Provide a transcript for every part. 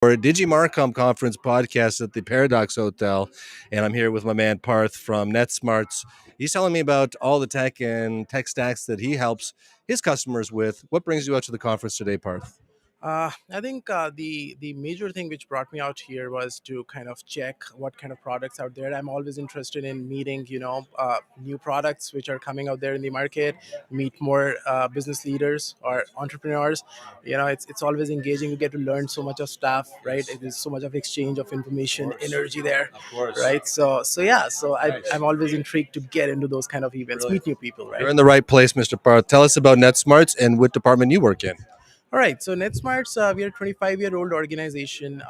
For DigiMarCon conference podcast at the Paradox Hotel, and I'm here with my man Parth from NetSmarts. He's telling me about all the tech and tech stacks that he helps his customers with. What brings you out to the conference today, Parth? I think the major thing which brought me out here was to kind of check what kind of products out there. I'm always interested in meeting, new products which are coming out there in the market. Meet more business leaders or entrepreneurs. It's always engaging. You get to learn so much of stuff, right? It is so much of exchange of information, energy there, right? I'm always intrigued to get into those kind of events, meet new people, You're right? in the right place, Mr. Parth. Tell us about NetSmarts and what department you work in. All right, so NetSmarts, we are a 25-year-old organization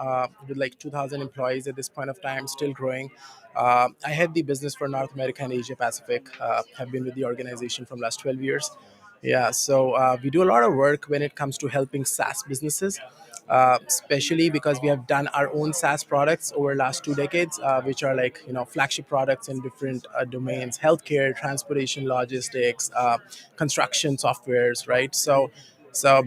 with like 2,000 employees at this point of time, still growing. I head the business for North America and Asia Pacific. Have been with the organization from last 12 years. Yeah, so we do a lot of work when it comes to helping SaaS businesses, especially because we have done our own SaaS products over the last 2 decades, which are like flagship products in different domains: healthcare, transportation, logistics, construction softwares, right? So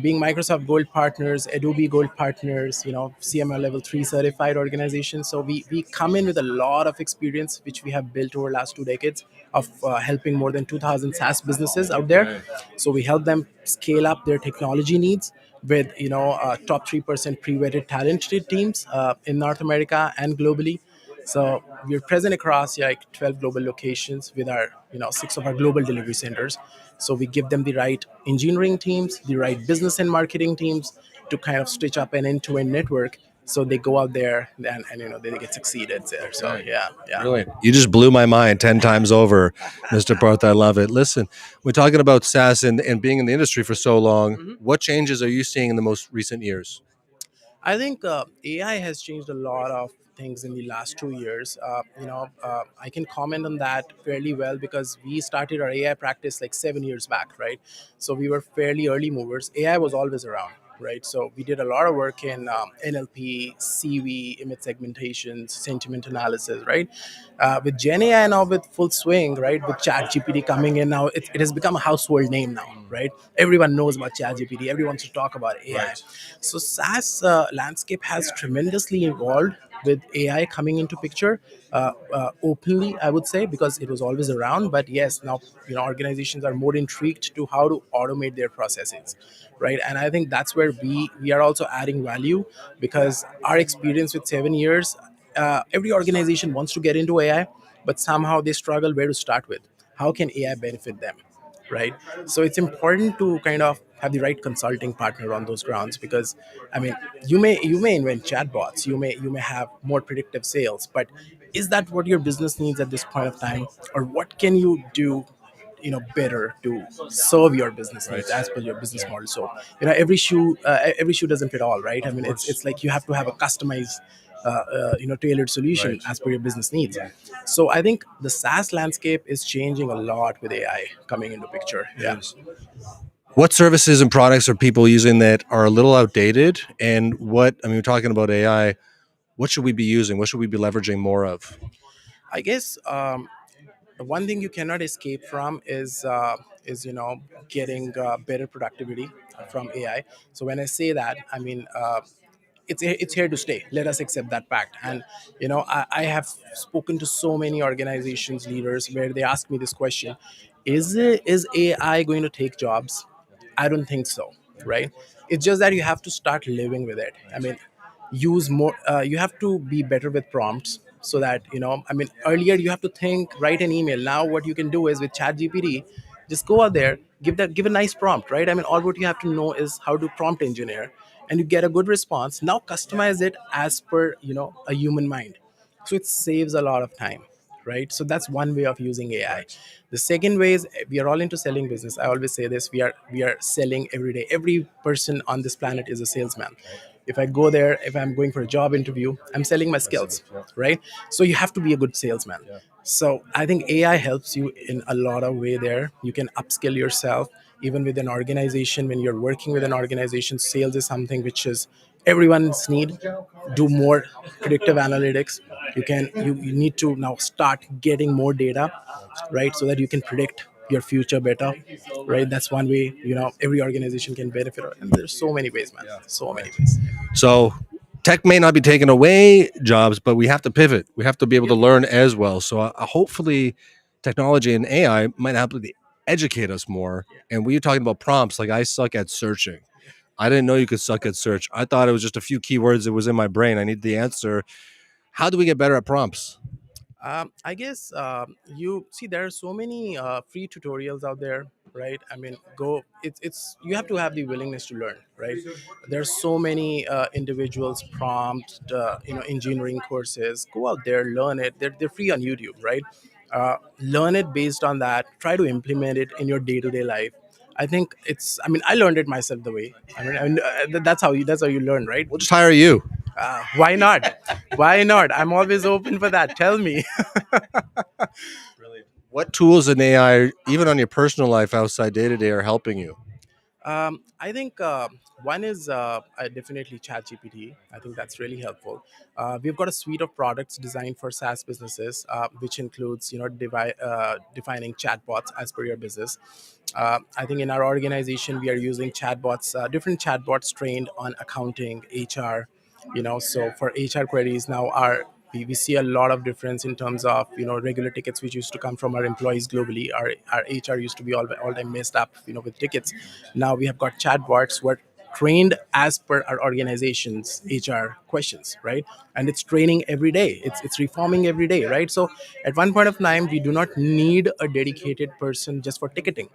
being Microsoft Gold partners, Adobe Gold partners, CML Level 3 certified organization. So we come in with a lot of experience, which we have built over the last 2 decades of helping more than 2,000 SaaS businesses out there. So we help them scale up their technology needs with, top 3% pre-vetted talented teams in North America and globally. So we're present across like 12 global locations with our, six of our global delivery centers. So we give them the right engineering teams, the right business and marketing teams to kind of stitch up an end-to-end network. So they go out there and they get succeeded there. So yeah, yeah. Brilliant. You just blew my mind 10 times over, Mr. Parth. I love it. Listen, we're talking about SaaS and being in the industry for so long. What changes are you seeing in the most recent years? I think AI has changed a lot of things in the last 2 years. I can comment on that fairly well because we started our AI practice like 7 years back, right? So we were fairly early movers. AI was always around, right? So we did a lot of work in NLP, CV, image segmentation, sentiment analysis, right? With Gen AI now with full swing, right? With Chat GPT coming in now, it has become a household name now, right? Everyone knows about Chat GPT. Everyone wants to talk about AI. Right. So SaaS landscape has tremendously evolved with AI coming into picture openly, I would say, because it was always around. But yes, now organizations are more intrigued to how to automate their processes, right? And I think that's where we are also adding value because our experience with 7 years, every organization wants to get into AI, but somehow they struggle where to start with. How can AI benefit them? Right, so it's important to kind of have the right consulting partner on those grounds because I mean you may invent chatbots, you may have more predictive sales, but is that what your business needs at this point of time, or what can you do better to serve your business needs as per your business model? So every shoe doesn't fit all, right? I mean it's like you have to have a customized tailored solution as per your business needs. So I think the SaaS landscape is changing a lot with AI coming into picture. Yeah. What services and products are people using that are a little outdated? And we're talking about AI. What should we be using? What should we be leveraging more of? I guess the one thing you cannot escape from is getting better productivity from AI. So when I say that, I mean it's here to stay. Let us accept that fact. And I have spoken to so many organizations leaders where they ask me this question: is AI going to take jobs? I don't think so, right? It's just that you have to start living with it. I mean, use more. You have to be better with prompts so that I mean, earlier you have to think, write an email. Now what you can do is with Chat GPT, just go out there, give a nice prompt, right? I mean, all what you have to know is how to prompt engineer, and you get a good response. Now customize it as per a human mind, so it saves a lot of time, right? So that's one way of using AI. The second way is we are all into selling business. I always say this: we are selling every day. Every person on this planet is a salesman. If I go there, if I'm going for a job interview, I'm selling my skills, right? So you have to be a good salesman. So I think AI helps you in a lot of way there. You can upskill yourself even with an organization. When you're working with an organization, sales is something which is everyone's need. Do more predictive analytics. You need to now start getting more data, right? So that you can predict your future better, right? That's one way every organization can benefit. And there's so many ways, man. So many ways. So tech may not be taking away jobs, but we have to pivot. We have to be able to learn as well. So hopefully, technology and AI might help to educate us more. And when you're talking about prompts, like I suck at searching. I didn't know you could suck at search. I thought it was just a few keywords that was in my brain. I need the answer. How do we get better at prompts? I guess you see there are so many free tutorials out there, right? I mean, go. It's you have to have the willingness to learn, right? There's so many individuals prompt, engineering courses. Go out there, learn it. They're free on YouTube, right? Learn it based on that. Try to implement it in your day to day life. I think it's. I mean, I learned it myself the way. That's how you learn, right? We'll just hire you. Why not? Why not? I'm always open for that. Tell me. What tools in AI, even on your personal life outside day to day, are helping you? I think one is definitely ChatGPT. I think that's really helpful. We've got a suite of products designed for SaaS businesses, which includes defining chatbots as per your business. I think in our organization we are using chatbots, different chatbots trained on accounting, HR. So for HR queries now, we see a lot of difference in terms of regular tickets which used to come from our employees globally. Our HR used to be all time messed up with tickets. Now we have got chatbots who are trained as per our organization's HR questions, right? And it's training every day. It's reforming every day, right? So at one point of time we do not need a dedicated person just for ticketing.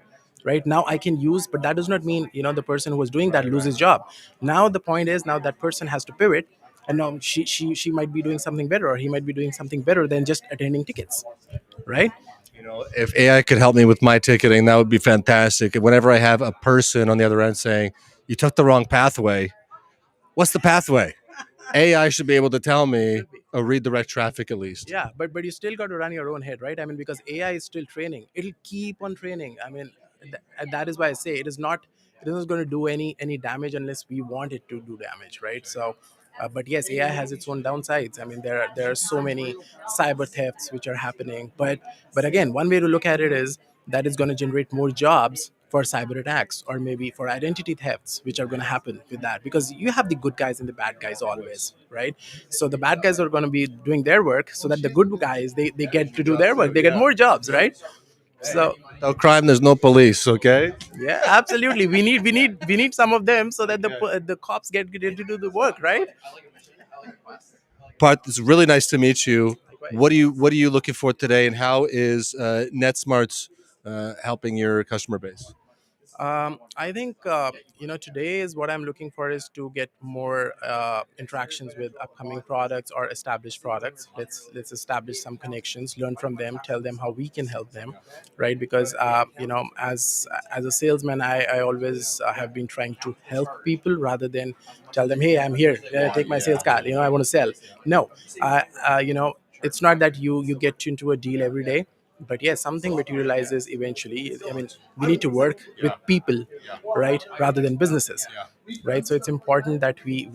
Right now I can use, but that does not mean the person who was doing that loses job. Now the point is, now that person has to pivot, and now she might be doing something better, or he might be doing something better than just attending tickets, right? If AI could help me with my ticketing, that would be fantastic. And whenever I have a person on the other end saying, "You took the wrong pathway," what's the pathway? AI should be able to tell me or redirect traffic at least. Yeah, but you still got to run your own head, right? I mean, because AI is still training, it'll keep on training. I mean, and that is why I say it is not going to do any damage unless we want it to do damage, right? So but yes, AI has its own downsides. I mean, there are so many cyber thefts which are happening, but again, one way to look at it is that it's going to generate more jobs for cyber attacks, or maybe for identity thefts which are going to happen with that, because you have the good guys and the bad guys always, right? So the bad guys are going to be doing their work so that the good guys, they get to do their work, they get more jobs, right? So No crime, there's no police. Okay. yeah, absolutely, we need some of them so that the cops get to do the work, right? Part. It's really nice to meet you. Likewise. What are you looking for today, and how is NetSmarts helping your customer base? I think today is what I'm looking for is to get more interactions with upcoming products or established products. Let's establish some connections, learn from them, tell them how we can help them, right? Because as a salesman, I always have been trying to help people rather than tell them, hey, I'm here, take my sales card, I want to sell. No, it's not that you get into a deal every day, but yes, something materializes eventually. I mean, we need to work with people, right, rather than businesses, right? So it's important that we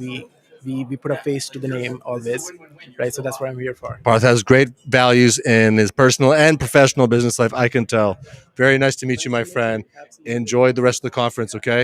put a face to the name always, right? So that's what I'm here for. Parth has great values in his personal and professional business life. I can tell. Very nice to meet you, my friend. Enjoy the rest of the conference. Okay.